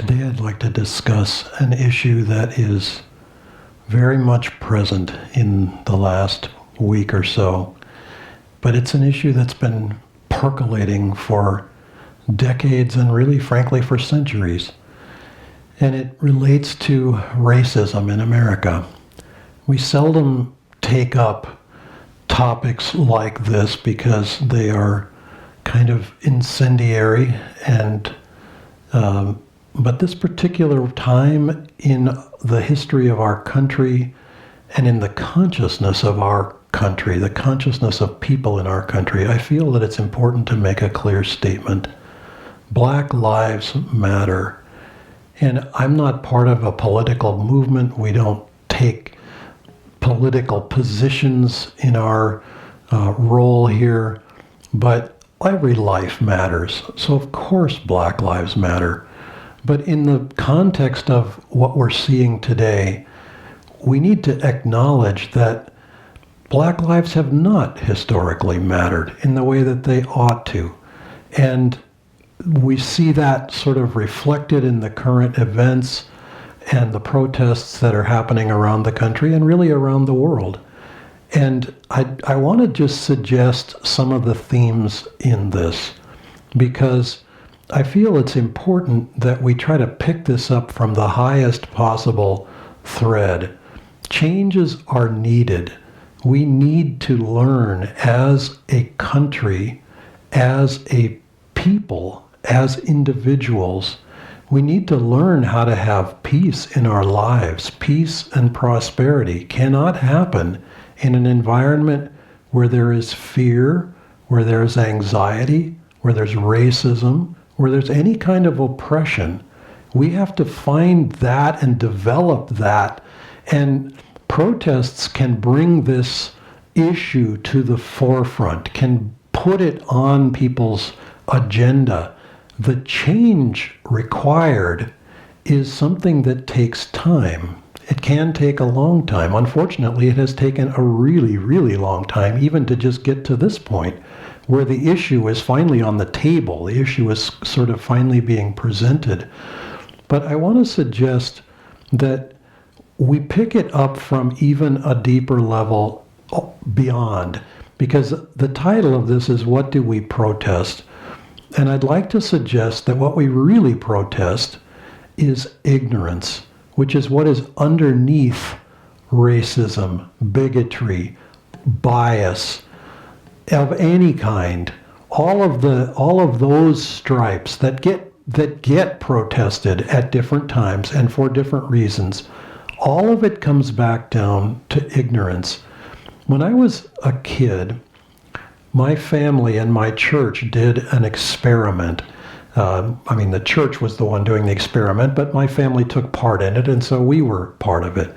Today I'd like to discuss an issue that is very much present in the last week or so, but it's an issue that's been percolating for decades and really, frankly, for centuries. And it relates to racism in America. We seldom take up topics like this because they are kind of incendiary and but this particular time in the history of our country and in the consciousness of our country, the consciousness of people in our country, I feel that it's important to make a clear statement. Black lives matter. And I'm not part of a political movement. We don't take political positions in our role here, but every life matters. So of course Black lives matter. But in the context of what we're seeing today, we need to acknowledge that Black lives have not historically mattered in the way that they ought to. And we see that sort of reflected in the current events and the protests that are happening around the country and really around the world. And I want to just suggest some of the themes in this, because I feel it's important that we try to pick this up from the highest possible thread. Changes are needed. We need to learn as a country, as a people, as individuals. We need to learn how to have peace in our lives. Peace and prosperity cannot happen in an environment where there is fear, where there's anxiety, where there's racism, where there's any kind of oppression. We have to find that and develop that. And protests can bring this issue to the forefront, can put it on people's agenda. The change required is something that takes time. It can take a long time. Unfortunately, it has taken a really, really long time even to just get to this point, where the issue is finally on the table. The issue is sort of finally being presented. But I want to suggest that we pick it up from even a deeper level beyond, because the title of this is, What Do We Protest? And I'd like to suggest that what we really protest is ignorance, which is what is underneath racism, bigotry, bias, of any kind. All of those stripes that get protested at different times and for different reasons, all of it comes back down to ignorance. When I was a kid, my family and my church did an experiment. The church was the one doing the experiment, but my family took part in it, and so we were part of it.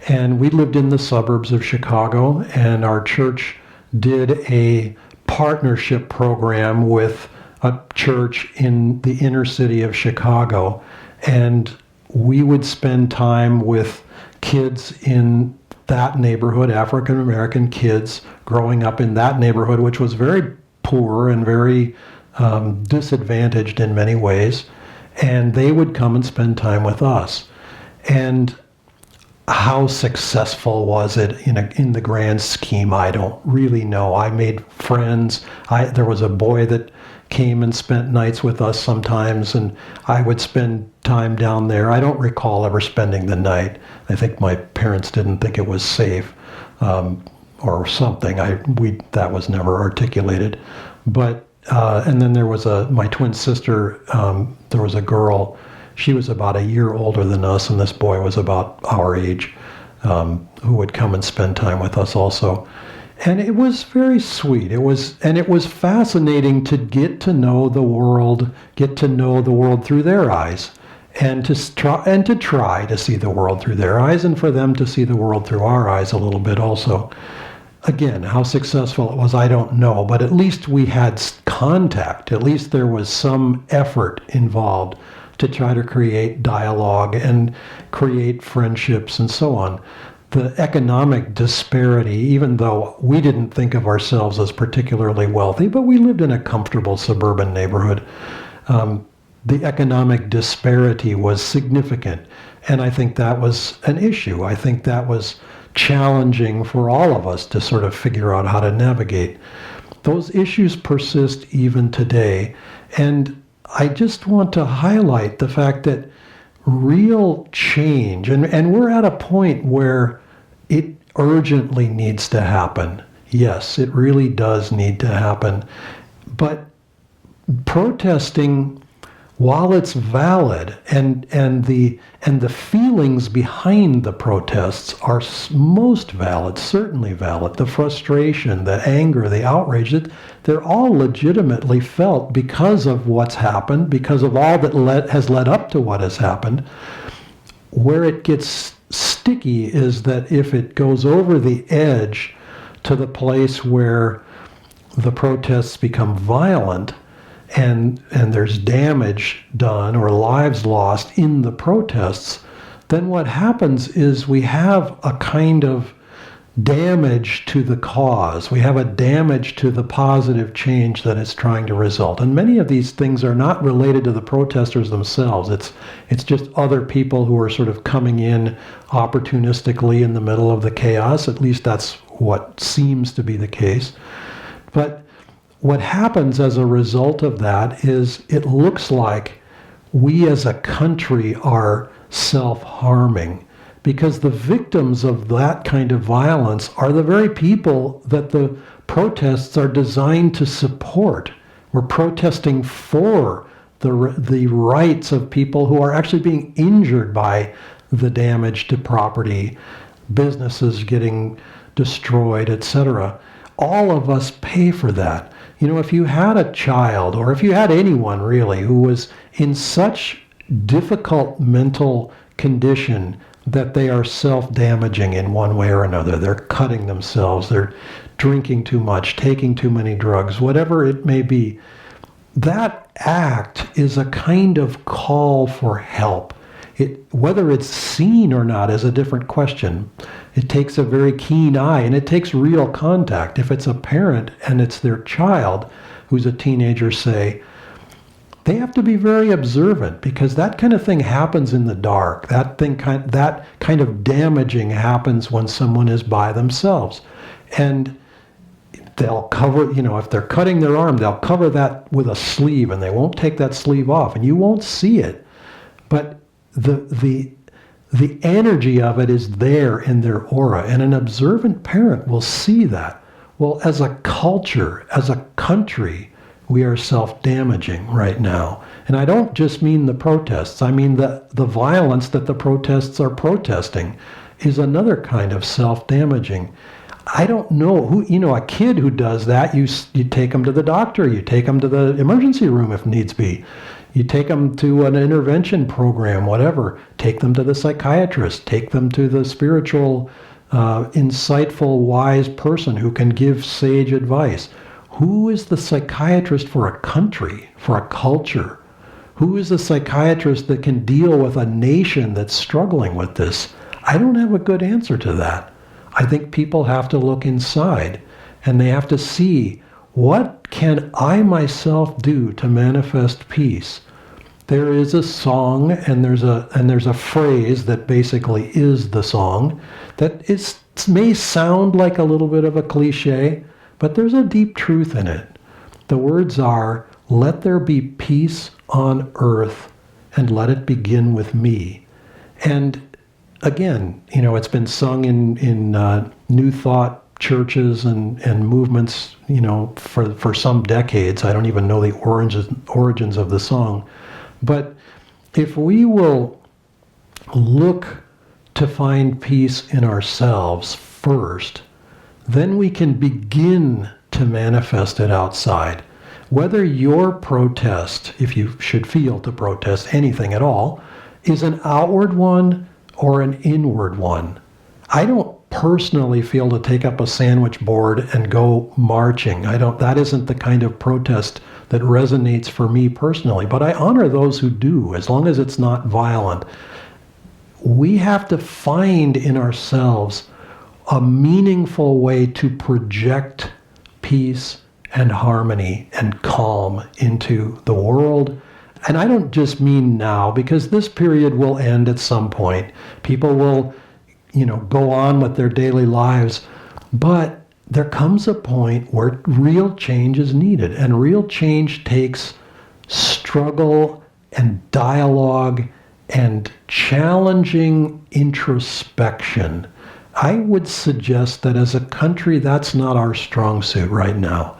And we lived in the suburbs of Chicago, and our church did a partnership program with a church in the inner city of Chicago. And we would spend time with kids in that neighborhood, African American kids growing up in that neighborhood, which was very poor and very disadvantaged in many ways. And they would come and spend time with us. And how successful was it in the grand scheme? I don't really know. I made friends. There was a boy that came and spent nights with us sometimes, and I would spend time down there. I don't recall ever spending the night. I think my parents didn't think it was safe or something. That was never articulated. But and then there was my twin sister. There was a girl. She was about a year older than us, and this boy was about our age, who would come and spend time with us also. And it was very sweet. It was fascinating to get to know the world through their eyes, and to try to see the world through their eyes, and for them to see the world through our eyes a little bit also. Again, how successful it was, I don't know, but at least we had contact. At least there was some effort involved to try to create dialogue and create friendships and so on. The economic disparity, even though we didn't think of ourselves as particularly wealthy, but we lived in a comfortable suburban neighborhood, the economic disparity was significant. And I think that was an issue. I think that was challenging for all of us to sort of figure out how to navigate. Those issues persist even today. And I just want to highlight the fact that real change, and we're at a point where it urgently needs to happen. Yes, it really does need to happen. But protesting, while it's valid, and the feelings behind the protests are most valid, certainly valid. The frustration, the anger, the outrage, they're all legitimately felt because of what's happened, because of all that has led up to what has happened. Where it gets sticky is that if it goes over the edge to the place where the protests become violent, and there's damage done or lives lost in the protests, then what happens is we have a kind of damage to the cause. We have a damage to the positive change that it's trying to result. And many of these things are not related to the protesters themselves. It's just other people who are sort of coming in opportunistically in the middle of the chaos. At least that's what seems to be the case. But what happens as a result of that is it looks like we as a country are self-harming, because the victims of that kind of violence are the very people that the protests are designed to support. We're protesting for the rights of people who are actually being injured by the damage to property, businesses getting destroyed, etc. All of us pay for that. You know, if you had a child, or if you had anyone really, who was in such difficult mental condition that they are self-damaging in one way or another, they're cutting themselves, they're drinking too much, taking too many drugs, whatever it may be, that act is a kind of call for help. Whether it's seen or not is a different question. It takes a very keen eye, and it takes real contact. If it's a parent and it's their child who's a teenager, say, they have to be very observant, because that kind of thing happens in the dark. That kind of damaging happens when someone is by themselves. And they'll cover, if they're cutting their arm, they'll cover that with a sleeve, and they won't take that sleeve off, and you won't see it. But the energy of it is there in their aura, and an observant parent will see that. Well, as a culture, as a country, we are self-damaging right now. And I don't just mean the protests. I mean the violence that the protests are protesting is another kind of self-damaging. I don't know who, a kid who does that, you take them to the doctor, you take them to the emergency room if needs be. You take them to an intervention program, whatever. Take them to the psychiatrist. Take them to the spiritual, insightful, wise person who can give sage advice. Who is the psychiatrist for a country, for a culture? Who is the psychiatrist that can deal with a nation that's struggling with this? I don't have a good answer to that. I think people have to look inside, and they have to see, what can I myself do to manifest peace? There is a song, and there's a phrase that basically is the song that may sound like a little bit of a cliche, but there's a deep truth in it. The words are, "Let there be peace on earth, and let it begin with me." And again, it's been sung in New Thought churches and movements, for some decades. I don't even know the origins of the song. But if we will look to find peace in ourselves first, then we can begin to manifest it outside. Whether your protest, if you should feel to protest anything at all, is an outward one or an inward one. I don't personally feel to take up a sandwich board and go marching. That isn't the kind of protest that resonates for me personally, but I honor those who do, as long as it's not violent. We have to find in ourselves a meaningful way to project peace and harmony and calm into the world and I don't just mean now, because this period will end at some point. People will, go on with their daily lives. But there comes a point where real change is needed, and real change takes struggle and dialogue and challenging introspection. I would suggest that as a country, that's not our strong suit right now.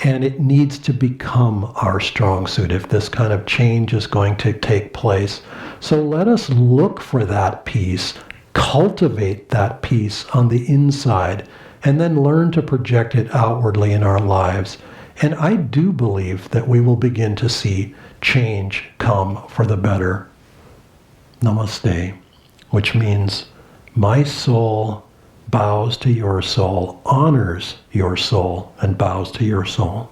And it needs to become our strong suit if this kind of change is going to take place. So let us look for that peace, cultivate that peace on the inside, and then learn to project it outwardly in our lives. And I do believe that we will begin to see change come for the better. Namaste, which means my soul bows to your soul, honors your soul, and bows to your soul.